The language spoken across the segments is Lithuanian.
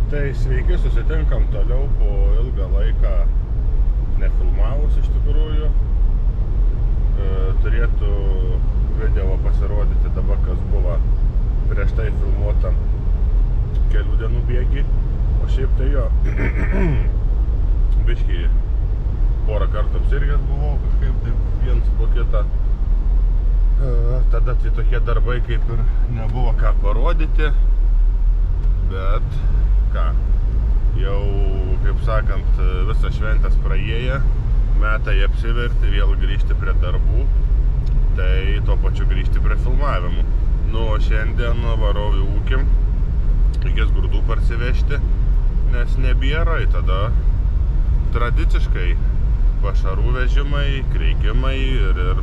Tai sveiki, susitinkam toliau po ilgą laiką nefilmavus iš tikrųjų. Turėtų video pasirodyti dabar, kas buvo prieš tai filmuota kelių dienų bėgį. O šiaip tai jo, biškį porą kartų apsirgęs buvau kažkaip taip vienas po kitą. Tada tai tokie darbai kaip ir nebuvo ką parodyti, bet ką, jau, kaip sakant, visą šventės praėję, metai apsiverti, vėl grįžti prie darbų, tai tuo pačiu grįžti prie filmavimų. Nu, o šiandien varau į ūkį, reikės grūdų parsivežti, nes nebėra, tada tradiciškai pašarų vežimai, kreikimai ir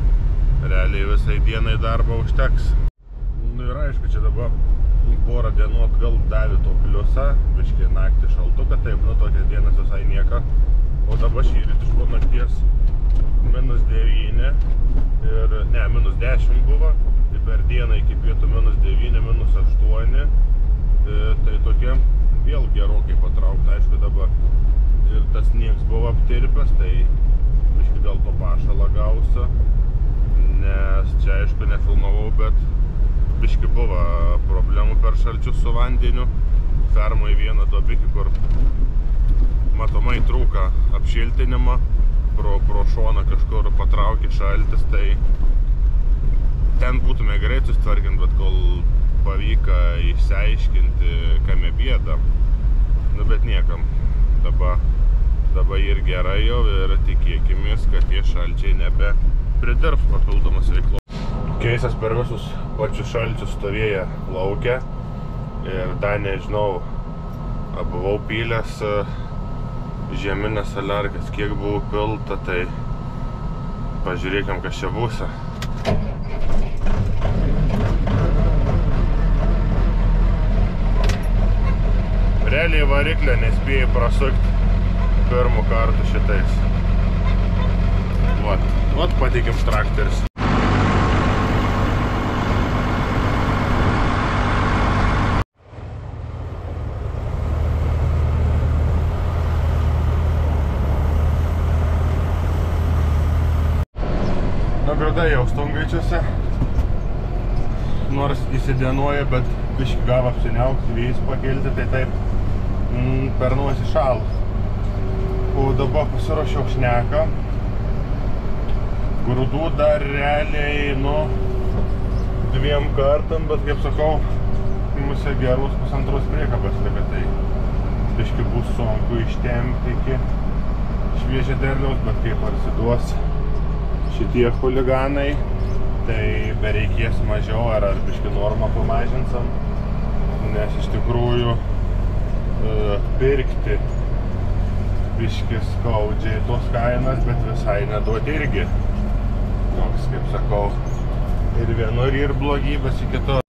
realiai visai dienai darbą užteks. Nu ir aišku, čia dabar porą dienų atgal davė to pliusą, biškį naktį šaltuką, taip, nu tokias dienas visai nieko. O dabar šįryt iš po nakties -9 ir, ne, -10 buvo, tai per dieną iki pietų -9, -8, tai tokie vėl gerokai patraukta, aišku dabar. Ir tas sniegs buvo aptirpęs, tai biškį dėl to pašalą gausiu, nes čia aišku nefilmavau, bet biškį buvo problemų per šalčius su vandeniu. Fermoj vieną duobikį, kur matomai trūka apšiltinimą, pro šoną kažkur patraukė šaltis, tai ten būtume greit sustvarkint, bet kol pavyko išsiaiškinti, kame bėda. Nu, bet niekam. Dabar ir gerai jau ir tikėkimės, kad tie šalčiai nebe pridirbs papildomas veiklos. Keisas per visus pačius šalčius stovėję lauke ir dar nežinau, buvau pylęs žieminės saliarkas, kiek buvau pilta, tai pažiūrėkim, kas čia būsa. Realiai variklę nespėjai prasukti pirmų kartų šitais. Vat pateikim traktorius. Grūdai jau stungaičiuose, nors įsidienuoja, bet biškį gavo apsiniaukti, vėjus pakelti, tai taip per nosį šalus. O dabar pasiruošiau šneką. Grūdų dar realiai, nu, 2 kartam, bet kaip sakau, mūsų gerus pusantros priekabas liko, tai biškį bus sunku ištempti iki šviežio derliaus, bet kaip parsiduos šitie chuliganai, tai bereikės mažiau ar biškį normą pamažinsam, nes iš tikrųjų pirkti biškį skaudžiai tos kainas, bet visai neduoti irgi. Toks, kaip sakau, ir vienur ir blogybės į kitur.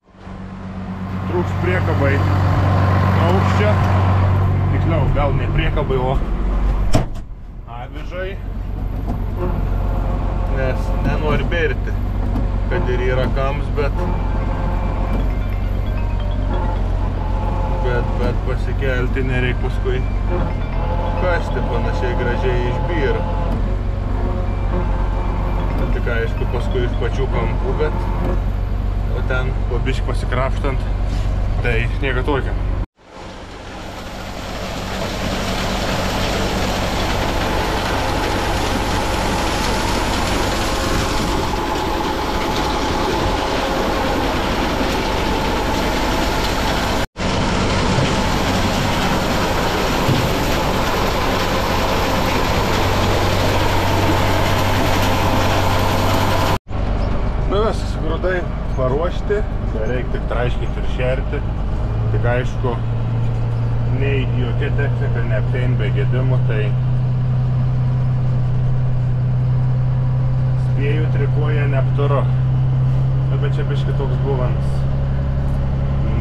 Trūks priekabai aukščio, tiksliau, gal ne priekabai, o avižai, nes nenori berti, kad ir yra kams, bet pasikelti nereik paskui kasti, panašiai gražiai išbyra. Tik aišku, paskui iš pačių kampų, bet o ten po biškį pasikrapštant, tai nieko tokio. Grūdai paruošti, reikia tik traiškinti ir šerti. Tik aišku, nei jokia technika neaptein be gedimų, tai spėjų trikuoja neapturu. Bet čia biškį toks buvans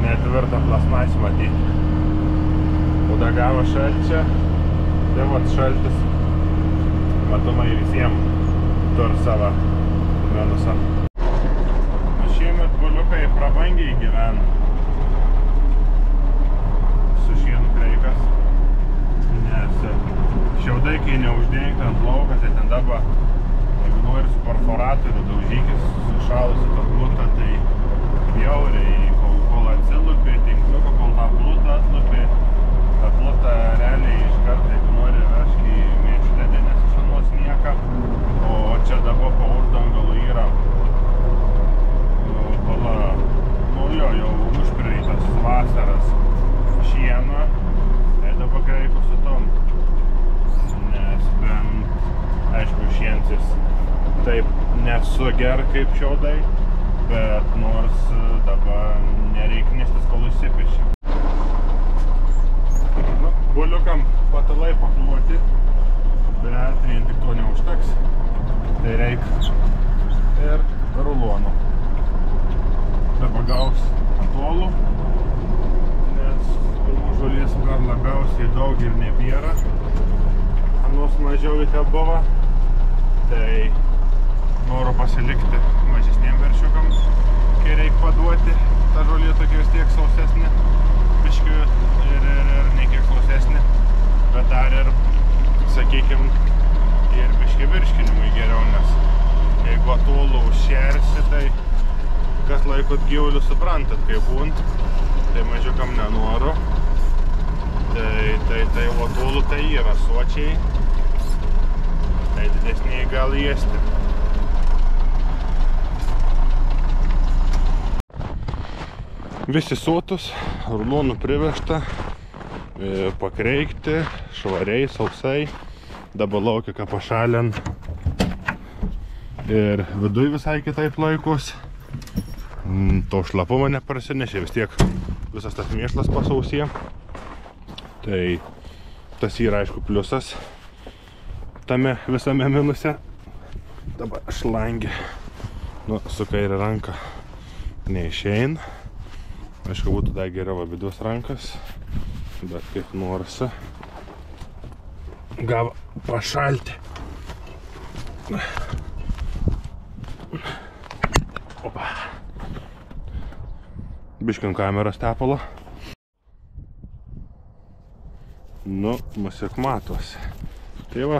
netvirtą plasmasį matyti. O da gavo šalčią, tai vat šaltis matomai visiems turi savo minusą. Šiemet guliukai prabangiai gyvena. Su šienu kreikas. uždengti ant lauką, tai ten dabar, jeigu nori su perforatoriu daužykis, sušalusi tą plutą, tai bjauriai, kol atsilupė, tinkliuko, kol tą plutą atlupė, tą plutą realiai iš karto, jeigu nori vežti į mėšlėdę, nesišanuos nieką, o čia dabar po uždangalu yra jau užpiraitas vasaras šieną, tai dabar kreipiu su tom, nes bent, aišku, šiensis taip nesuger kaip šiaudai, bet nors dabar nereik nestis, kol įsipiši. Nu, buliukam patalai pakluoti, bet vien tik to neužteks, tai reik ir rulonų. Dabar gaus atolų, nes žolės dar labiausiai daug ir nebėra. Anos mažiau į tą buvo, tai noriu pasilikti mažesniem veršiukam, kai reik paduoti. Ta žolė tokia vis tiek sausesnė, biškių ir ne kiek sausesnė, bet dar ir, sakykim, ir biški virškinimui geriau, nes jeigu atolų užšersi, tai kas laikot gyvulius suprantat, kaip būnt, tai mažiukam nenoriu, tai atolų tai yra sočiai, tai didesniai gal ėsti. Visi sotus, rulonų privežta, pakreikti, švariai, sausai, dabar laukia ką pašalint ir viduj visai kitaip laikus. To šlapumo neprasinešė, vis tiek visas tas mėšlas pasausė. Tai tas yra, aišku, pliusas tame visame minuse. Dabar šlangė, nu, su kairė ranka neišeina. Aišku, būtų dar geriau abidus rankas, bet kaip norisi gavo pašalti. Opa. Biškin kameros tepalo. Nu, musik matosi. Tai va,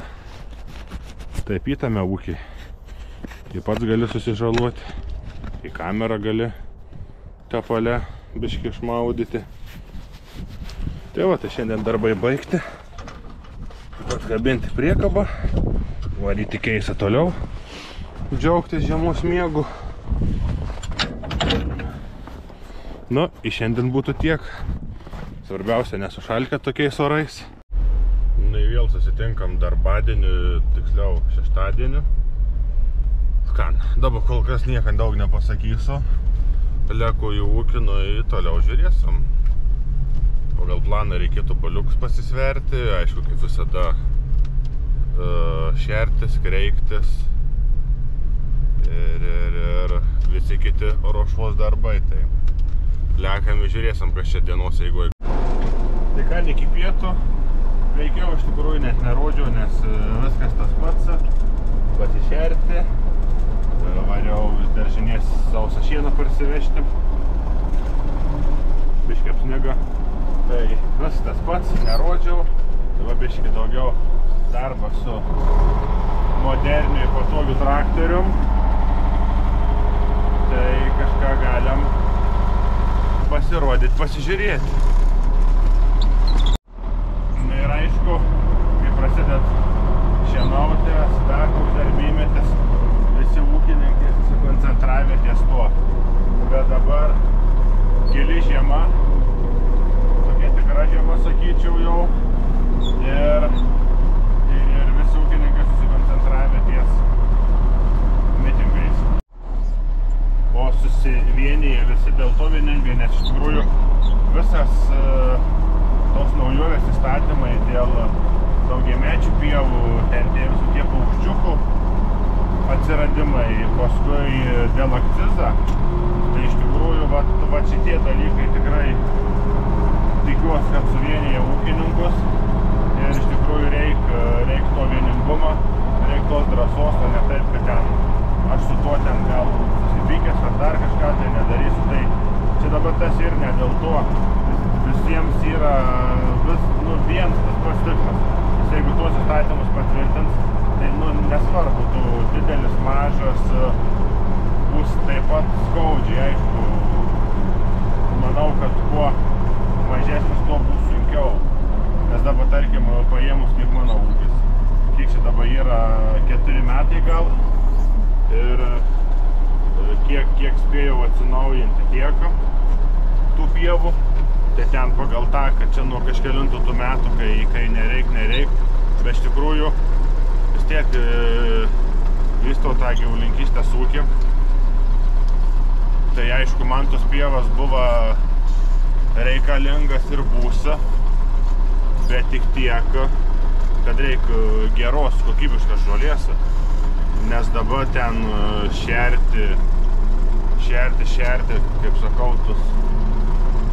taip įtame ūkiai. Į pats gali susižaluoti, į kamerą gali tepale biški išmaudyti. Tai va, tai šiandien darbai baigti. Atkabinti priekabą, varyti keisą toliau, džiaugtis žiemos miegu. Nu, į šiandien būtų tiek. Svarbiausia nesušalkė tokiais orais. Nu, vėl susitinkam darbadienį, tiksliau šeštadienį. Skan, dabar kol kas niekam daug nepasakysiu. Leku į ūkį, nu, toliau žiūrėsim. Pagal planą reikėtų baliukus pasisverti, aišku, kaip visada šertis, kreiktis ir visi kiti ruošos darbai. Tai lekam ir žiūrėsim, kas čia dienos eigoje. Tai ką, iki pietų veikiau iš tikrųjų net nerodžiau, nes viskas tas pats. Pasišerti, variau iš daržinės sausą šieną parsivežti, biškį apsniga. Tai viskas tas pats, nerodžiau. Tai biškį daugiau darbą su moderniu ir patogiu traktorium. Tai kažką galim pasirodyti, pasižiūrėti. Na ir aišku, kai prasideda šienauti, stakus, darbymetis, visi ūkininkai susikoncentravę ties tuo. Bet dabar gili žiema, tokia tikra žiema, sakyčiau jau, ir visi ūkininkai susikoncentravę ties mitingais. O susivienyje visi dėl to vieningai, nes iš tikrųjų visas tos naujovės įstatymai dėl daugiamečių pievų, ten tie visokie paukščiukų atsiradimai, paskui dėl akcizą, tai iš tikrųjų va šitie dalykai tikrai tikiuosi, kad suvienyje ūkininkus ir iš tikrųjų reik to vieningumo, reik tos drąsos, o ne taip, kad ten aš su tuo ten gal susipykęs ar dar kažką tai nedarysiu, tai čia dabar tas ir ne dėl to, visiems yra viens tas pats tikslas, nes jeigu tuos įstatymus patvirtins, tai nesvarbu, tu didelis, mažas, bus taip pat skaudžiai, aišku. Manau, kad kuo mažesnis, tuo bus sunkiau. Nes dabar, tarkim, paėmus kaip mano ūkis. Kiek čia dabar yra 4 metai gal. Ir kiek spėjau atsinaujinti tiek tų pievų. Tai ten pagal tą, kad čia nuo kažkelintų tų metų, kai nereik. Bet iš tikrųjų vis tiek vystau tą gyvulinkystės ūkį. Tai aišku, man tos pievas buvo reikalingas ir būsa, bet tik tiek, kad reikia geros, kokybiškas žolės. Nes dabar ten šerti, kaip sakau,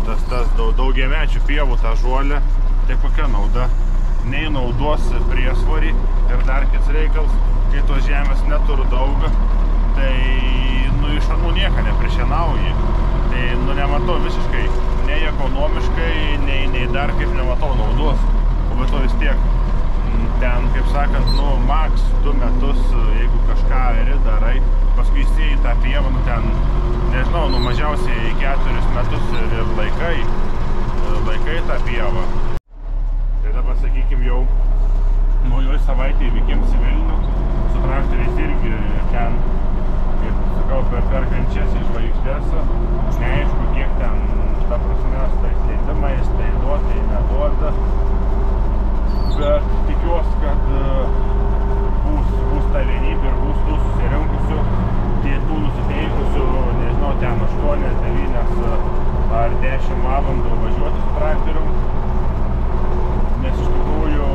tas daugiamečių pievų tą žolę, tai kokia nauda? Nei naudos priesvorį ir dar kits reikals, kai tos žemės neturi daug, tai iš anų nieko neprišienauji. Tai nematau visiškai nei ekonomiškai, nei dar kaip nematau naudos. O be to vis tiek ten, kaip sakant, maks 2 metus, jeigu kažką darai, paskui įsėjai tą pievą, ten, nežinau, mažiausiai 4 metus ir laikai tą pievą. Tai dabar, sakykim, jau naujoj savaitėje vykims į Vilnių, su traktoriais irgi ten, kaip sakau, per kančias į žvaigždės, neaišku, kiek ten, ta prasme, tais leidimais, tai duoda, tai neduoda. Bet tikiuosi, kad bus ta vienybė ir bus tų susirinkusių, tų nusiteikusių, nežinau, ten 8, 9 ar 10 valandų važiuoti su traktorium. Nes iš tikrųjų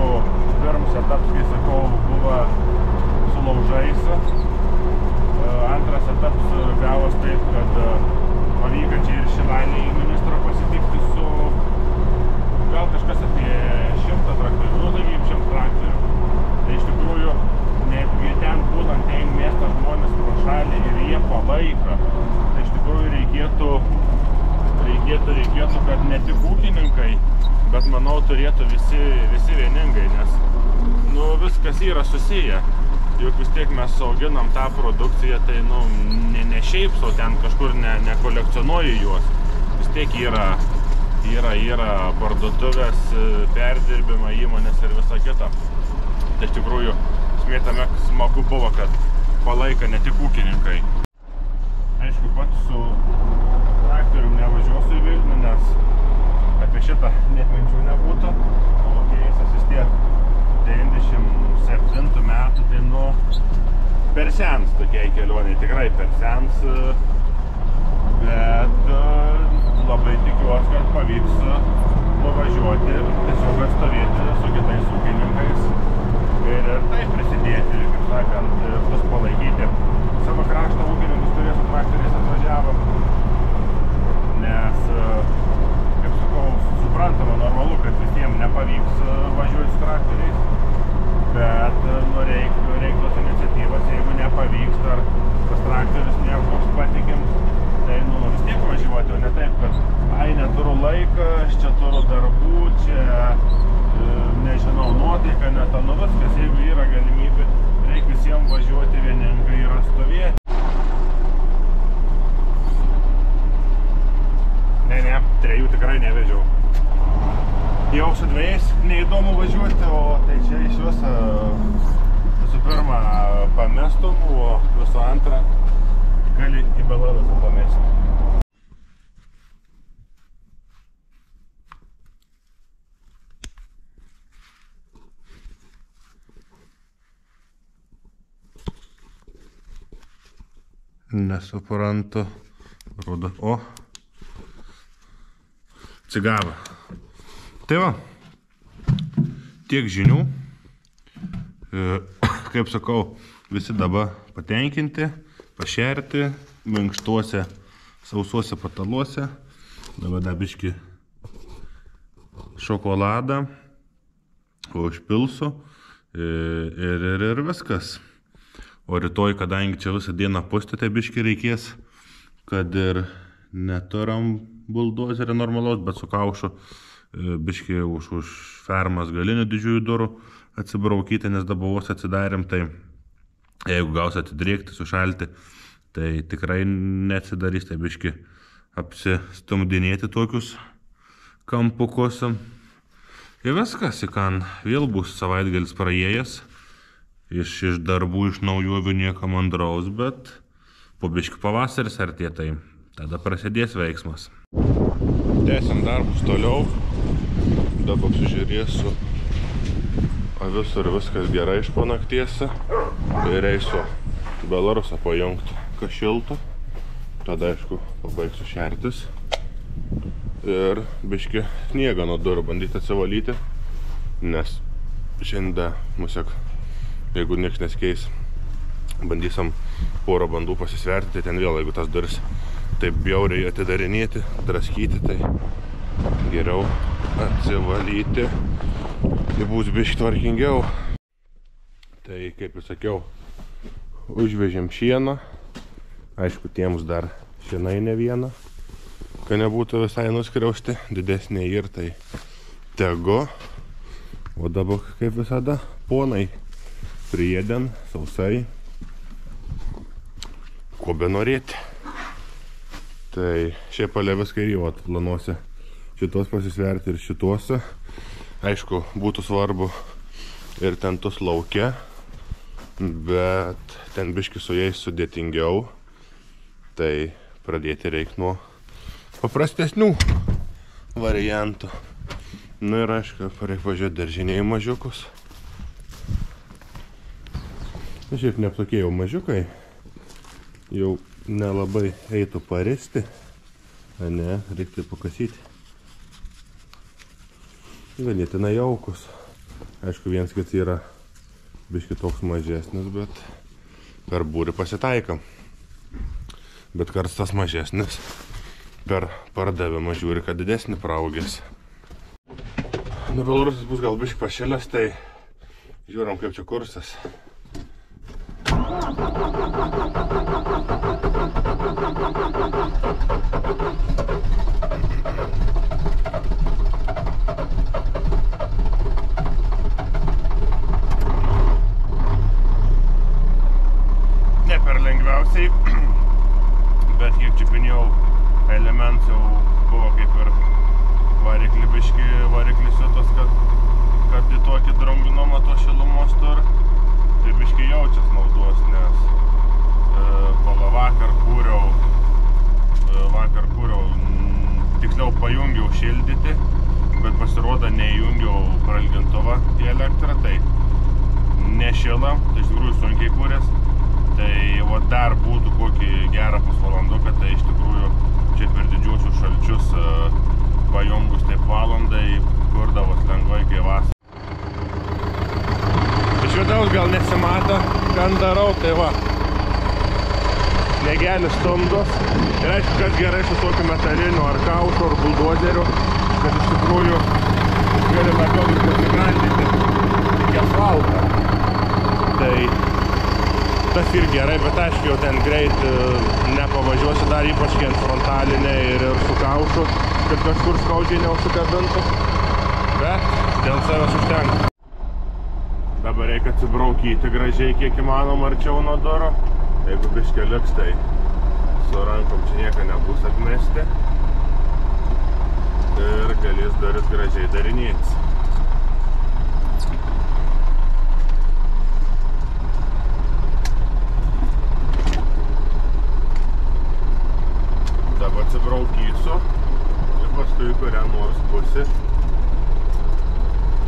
pirmas etapas, kai sakau, buvo su laužais. Antras etapas gavos taip, kad pavyko čia ir Šilalėj ministro pasitikti su gal kažkas apie 100 traktorių, tai 100 traktorių. Tai iš tikrųjų, netgi ten būnant ten miesto žmonės pro šalį ir jie palaiko, tai iš tikrųjų reikėtų, kad ne tik ūkininkai, bet manau turėtų visi vieningai, nes viskas yra susiję. Juk vis tiek mes auginam tą produkciją, tai ne šiaip sau ten kažkur nekolekcionuoju juos. Vis tiek yra parduotuvės, perdirbimo įmonės ir visa kita. Tai iš tikrųjų, smėtame smagu buvo, kad palaiko ne tik ūkininkai. Aišku, pats su traktorium nevažiuosiu į Vilnių, nes apie šitą net minčių nebūtų. O keisas vis tiek 97 metų, tai per sens tokiai kelioniai, tikrai per sens. Bet labai tikiuosi, kad pavyks nuvažiuoti ir tiesiog atstovėti su kitais ūkininkais ir tai prisidėti, kaip sakant, vis palaikyti. Savo krašto ūkininkus kurie su traktoriais atvažiavo, nes, kaip sakau, suprantama, normalu, kad visiems nepavyks važiuoti su traktoriais, bet reik tos iniciatyvas, jeigu nepavyks, ar tas traktorius nekoks patikims, tai vis tiek važiuoti, o ne taip, kad neturiu laiką, aš čia turiu darbų, čia, nežinau, nuotaika, net viskas, jeigu yra galimybė, reikia visiems važiuoti vieningai ir atstovėti. Ne, 3 tikrai nevežiau. Jau su 2 neįdomu važiuoti, o tai čia iš visų pirma pamestum, o visų antrą gali į baladą pamesti. Nesuprantu. Rodo. O. Atsigavo. Tai va. Tiek žinių. Kaip sakau, visi dabar patenkinti, pašerti, minkštuose, sausuose pataluose. Dabar dar biškį šokoladą užpilsiu ir viskas. O rytoj, kadangi čia visą dieną pustė, tai biškį reikės, kad ir neturam buldozerį normalaus, bet su kaušu biškį už fermas galinių didžiųjų durų atsibraukyti, nes dabar vos atsidarėm, tai jeigu gaus atidrėkti, sušalti, tai tikrai neatsidarys, tai biški apsistumdinėti tokius kampukus. Ir viskas, įkan vėl bus savaitgalis praėjęs, iš darbų, iš naujovių nieko mandraus, bet po biški pavasaris artė, tai tada prasidės veiksmas. Tęsiam darbus toliau, dabar apsižiūrėsiu, ar viskas gerai iš panaktiesi ir eisiu Belarusą pajungti, kas šilta, tada aišku pabaigsiu šertis ir biški sniegą nuo durų bandyti atsivalyti, nes šiandien musiek, jeigu nieks neskeis, bandysim porą bandų pasisverti, tai ten vėl, jeigu tas duris taip bjauriai atidarinėti, draskyti, tai geriau atsivalyti, tai bus biški tvarkingiau. Tai kaip ir sakiau, užvežėm šieną, aišku, tiems dar šienai ne vieną, kad nebūtų visai nuskriausti, didesnė ir tai tegu. O dabar, kaip visada, ponai priėdėm, sausai, ko be norėti. Tai šiaip palė viską ir jau planuosi šitos pasisverti ir šituose. Aišku, būtų svarbu ir tentus lauke, bet ten biški su jais sudėtingiau, tai pradėti reikia nuo paprastesnių variantų. Nu ir aišku, reikia važiuoti daržiniai mažiukus. Šiaip neptokie jau mažiukai, jau nelabai eitų paristi, ne, reikia pakasyti. Ganėtinai jaukus. Aišku, viens kits yra biški toks mažesnis, bet per būrį pasitaikam. Bet karts tas mažesnis per pardavimą žiūri, kad didesnį praaugęs. Nu, Belarusas bus gal biški pašilęs, tai žiūrim, kaip čia kursas. Ne per lengviausiai, bet kiek čiupinėjau, elements jau buvo kaip ir variklis jutos, kad į tokį drunginumą to šilumos tur, tai biški jaučias naudos, nes vakar kūriau, tiksliau pajungiau šildyti, bet pasirodo neįjungiau prailgintuvą į elektrą, tai nešila, tai iš tikrųjų sunkiai kūrės. Tai va dar būtų kokį gerą pusvalanduką, tai iš tikrųjų čia per didžiuosius šalčius pajungus taip valandai kurdavos lengvai kai vasarą. Iš vidaus gal nesimato, ką darau, tai va, sniegelis stumdos. Ir aišku, kas gerai su tokiu metaliniu ar kaušu, ar buldozeriu, kad iš tikrųjų gali labiau ir pasigrandyti iki asfaltą. Tai tas ir gerai, bet aišku, jau ten greit nepavažiuosi dar, ypač ant frontalinė ir su kaušu, kad kažkur skaudžiai neužsikabintų. Bet dėl savęs užtenka. Dabar reikia atsibraukyti gražiai, kiek įmanoma arčiau nuo durų. Jeigu biškė liks, tai su rankom čia nieko nebus atmesti. Ir galės duris gražiai darinėtis. Dabar atsibraukysiu ir paskui kurią nors pusę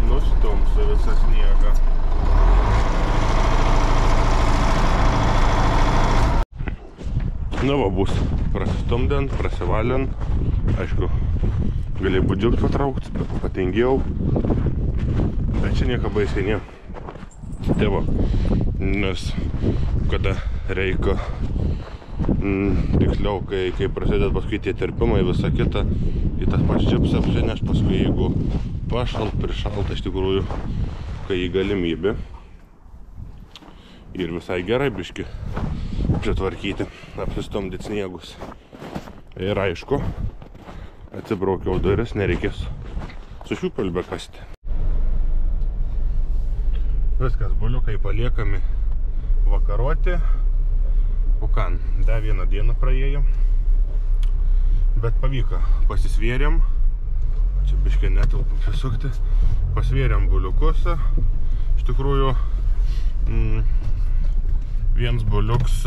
nustumsiu visą sniegą. Nu va, bus prasistumdant, prasivalint. Aišku, galėjau budžiuks patraukti, bet patingėjau. Bet čia nieko baisiai ne. Tai va, nes kada reikia, tiksliau, kai prasideda paskui tie terpimai, visa kita, į tas pats čips apsineš, paskui jeigu pašalt, prišalt, iš tikrųjų, kai į galimybę. Ir visai gerai biški pritvarkyti, apsistumdyti sniegus. Ir aišku, atsibraukiau duris, nereikės su šiupeliu bekasti. Viskas, buliukai paliekami vakaroti. Ukan, dar vieną dieną praėjom. Bet pavyko, pasisvėrėm. Čia biškai netilpu prisukti. Pasvėrėm buliukus. Iš tikrųjų, vienas buliuks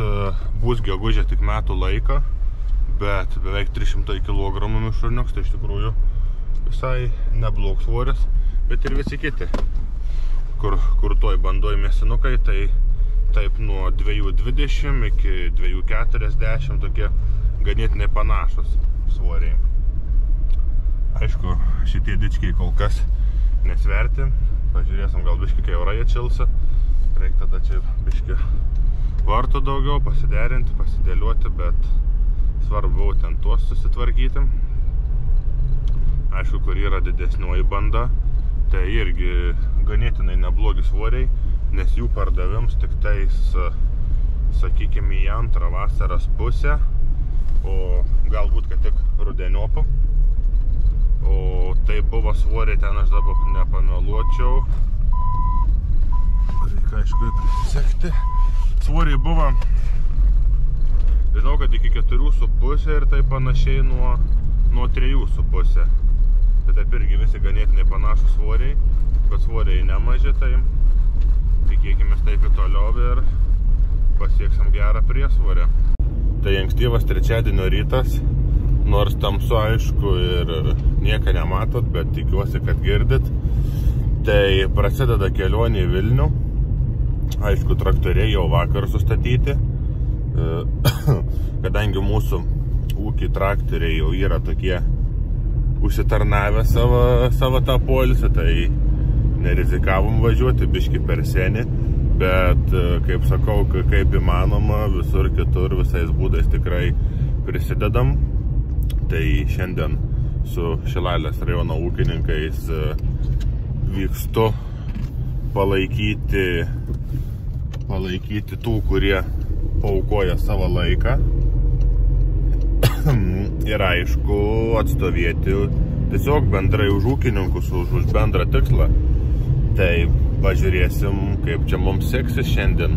bus gegužė tik metų laiką, bet beveik 300 kg mišruniuks, tai iš tikrųjų visai neblogs svoris, bet ir visi kiti, kur toj bandoj mėsinukai, tai taip nuo 2,20 iki 2,40 tokie ganėtinai panašus svoriai. Aišku, šitie dičkiai kol kas nesverti, pažiūrėsim, gal biški kai orai atšilsa, reikia tada čia biški vartų daugiau, pasiderinti, pasidėliuoti, bet svarbu ten tuos susitvarkyti. Aišku, kur yra didesnioji banda, tai irgi ganėtinai neblogi svoriai, nes jų pardavims tik tais, sakykime, į antrą vasaros pusę, o galbūt kad tik rudeniopą. O tai buvo svoriai, ten aš dabar nepameluočiau. Reikia, aišku, prisisekti. Svoriai buvo, žinau, kad iki 4,5 ir tai panašiai nuo 3,5. Tai taip irgi visi ganėtinai panašus svoriai, bet svoriai nemaži, tai tikėkime taip ir toliau ir pasieksim gerą priesvorę. Tai ankstyvas trečiadienio rytas, nors tamsu aišku ir nieko nematot, bet tikiuosi, kad girdit. Tai prasideda kelionė į Vilnių. Aišku, traktoriai jau vakar sustatyti, kadangi mūsų ūkiai traktoriai jau yra tokie užsitarnavę savo tą poilsį, tai nerizikavom važiuoti biški per senį, bet, kaip sakau, kaip įmanoma, visur kitur, visais būdais tikrai prisidedam. Tai šiandien su Šilalės rajono ūkininkais vykstu palaikyti tų, kurie paaukoja savo laiką ir aišku atstovėti tiesiog bendrai už ūkininkus, už bendrą tikslą. Tai pažiūrėsim, kaip čia mums seksis šiandien.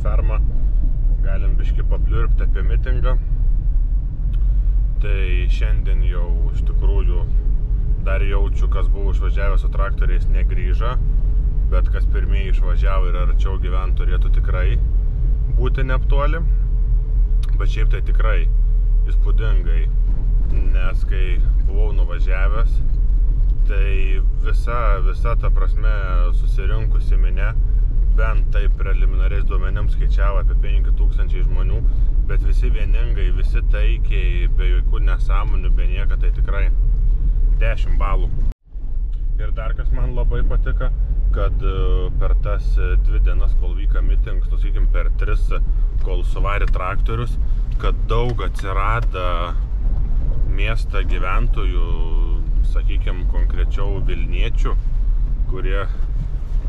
fermą. Galim biškį papliurpti apie mitingą. Tai šiandien jau iš tikrųjų dar jaučiu, kas buvo išvažiavę su traktoriais negrįža, bet kas pirmieji išvažiavo ir arčiau gyvent turėtų tikrai būti neaptoli. Bet šiaip tai tikrai įspūdingai, nes kai buvau nuvažiavęs, tai visa ta prasme susirinkusi minia, bent taip preliminariais duomenims skaičiavo apie 5000 žmonių, bet visi vieningai, visi taikiai, be jokių nesąmonių, be nieko, tai tikrai 10 balų. Ir dar kas man labai patiko, kad per tas 2 dienas, kol vyka mitingas, sakykim, per 3, kol suvarė traktorius, kad daug atsirado miestą gyventojų, sakykim, konkrečiau Vilniečių, kurie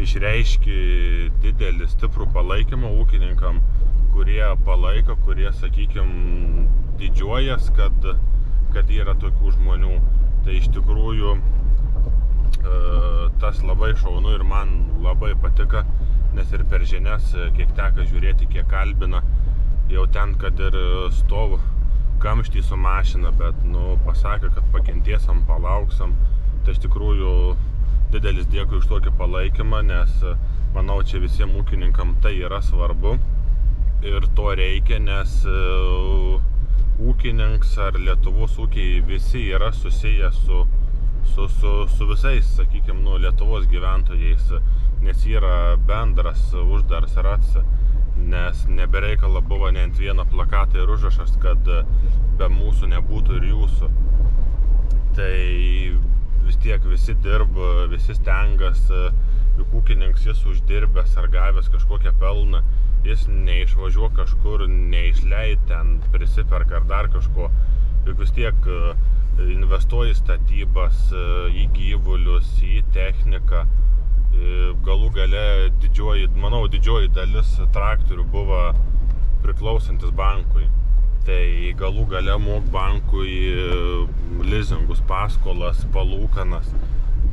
išreiškė didelį stiprų palaikymą ūkininkam, kurie palaiko, kurie, sakykim, didžiuojas, kad yra tokių žmonių. Tai iš tikrųjų tas labai šaunu ir man labai patiko, nes ir per žinias, kiek teka žiūrėti, kiek kalbina, jau ten, kad ir stovu kamštį su mašina, bet pasakė, kad pakentėsam, palauksim. Tai iš tikrųjų didelis dėkui už tokį palaikymą, nes manau, čia visiems ūkininkam tai yra svarbu ir to reikia, nes ūkininkas ar Lietuvos ūkiai visi yra susiję su visais, sakykim, Lietuvos gyventojais, nes yra bendras uždaras rats, nes nebereikalo buvo ne ant vieno plakatą ir užrašas, kad be mūsų nebūtų ir jūsų. Tai vis tiek visi dirba, visi stengas, juk ūkininkas jis uždirbęs ar gavęs kažkokią pelną, jis neišvažiuoja kažkur, neišleid ten, prisiperka ar dar kažko, juk vis tiek investuoja į statybas, į gyvulius, į techniką. Galų gale didžioji dalis traktorių buvo priklausantis bankui. Tai galų gale mok bankui lizingus, paskolas, palūkanas.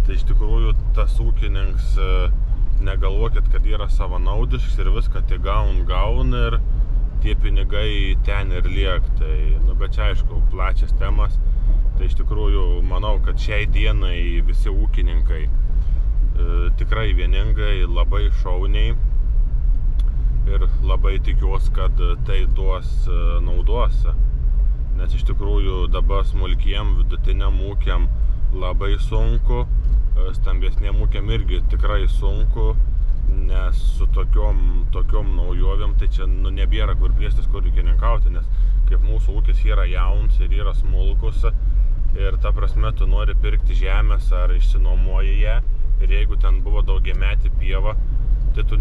Tai iš tikrųjų tas ūkininkas, negalvokit, kad yra savanaudiškas ir viską tik gaun ir tie pinigai ten ir liek. Tai, bet čia aišku, plačias temas. Tai iš tikrųjų manau, kad šiai dienai visi ūkininkai tikrai vieningai, labai šauniai ir labai tikiuosi, kad tai duos naudos, nes iš tikrųjų dabar smulkiem, vidutiniam ūkiam labai sunku, stambesniem ūkiam irgi tikrai sunku, nes su tokiom naujovėm tai čia nebėra kur plėstis, kur ūkininkauti, nes kaip mūsų ūkis yra jauns ir yra smulkus ir ta prasme tu nori pirkti žemės ar išsinuomoji ją ir jeigu ten buvo daugiametė pieva, tai tu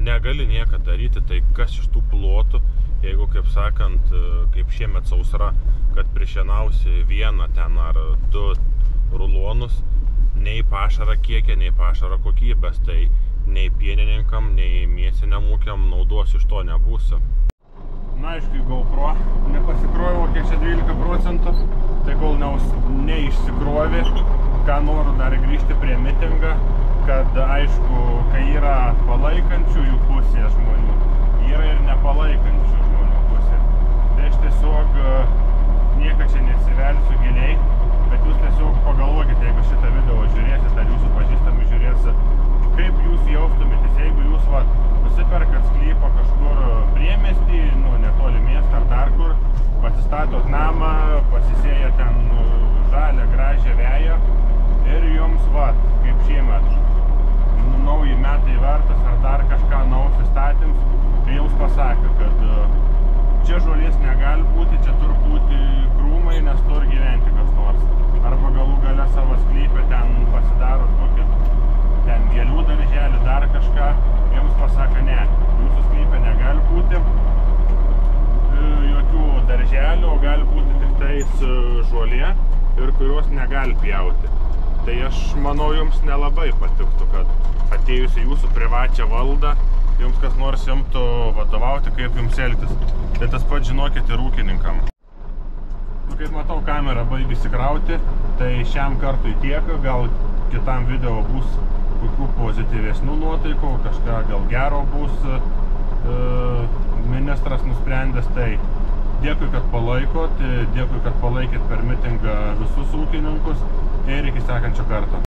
negali nieko daryti, tai kas iš tų plotų, jeigu, kaip sakant, kaip šiemet sausra, kad prišienausi 1 ten ar 2 rulonus, nei pašaro kiekio, nei pašaro kokybės, tai nei pienininkam, nei mėsiniam ūkiam naudos iš to nebūsi. Na, aišku, GoPro nepasikroviau, kiek čia 12%, tai kol neišsikrovi, ką noriu dar grįžti prie mitingą, kad aišku, kai yra palaikančiųjų pusė žmonių, yra ir nepalaikančių žmonių pusė. Tai aš tiesiog nieko čia nesivelsiu giliai, bet jūs tiesiog pagalvokite, jeigu šitą video žiūrėsit, ar jūsų pažįstami žiūrės, kaip jūs jaustumėtės, jeigu jūs nusiperkat sklypą kažkur priemiestį, netoli miestą ar dar kur, pasistatot namą, pasisėję ten žalią, gražią veją ir jums, kaip šiemet, nauji metai vertas ar dar kažką naujus įstatyms, tai jums pasakė, kad čia žolės negali būti, čia turi būti krūmai, nes turi gyventi kas nors. Arba galų gale savo sklypę ten pasidarot kokį ten gėlių darželį, dar kažką, jums pasako, ne, jūsų sklypė negali būti jokių darželių, o gali būti tik tais žolė ir kurios negali pjauti. Tai aš manau, jums nelabai patiktų, kad atėjus į jūsų privačią valdą, jums kas nors imtų vadovauti, kaip jums elgtis. Tai tas pats žinokit ir ūkininkam. Kaip matau, kamera baigėsi krauti, tai šiam kartui tiek, gal kitam video bus kokių pozityvesnių nuotaikų, kažką gal gero bus. ministras nusprendęs. Tai dėkui, kad palaikot, dėkui, kad palaikėt per mitingą visus ūkininkus ir iki sekančio karto.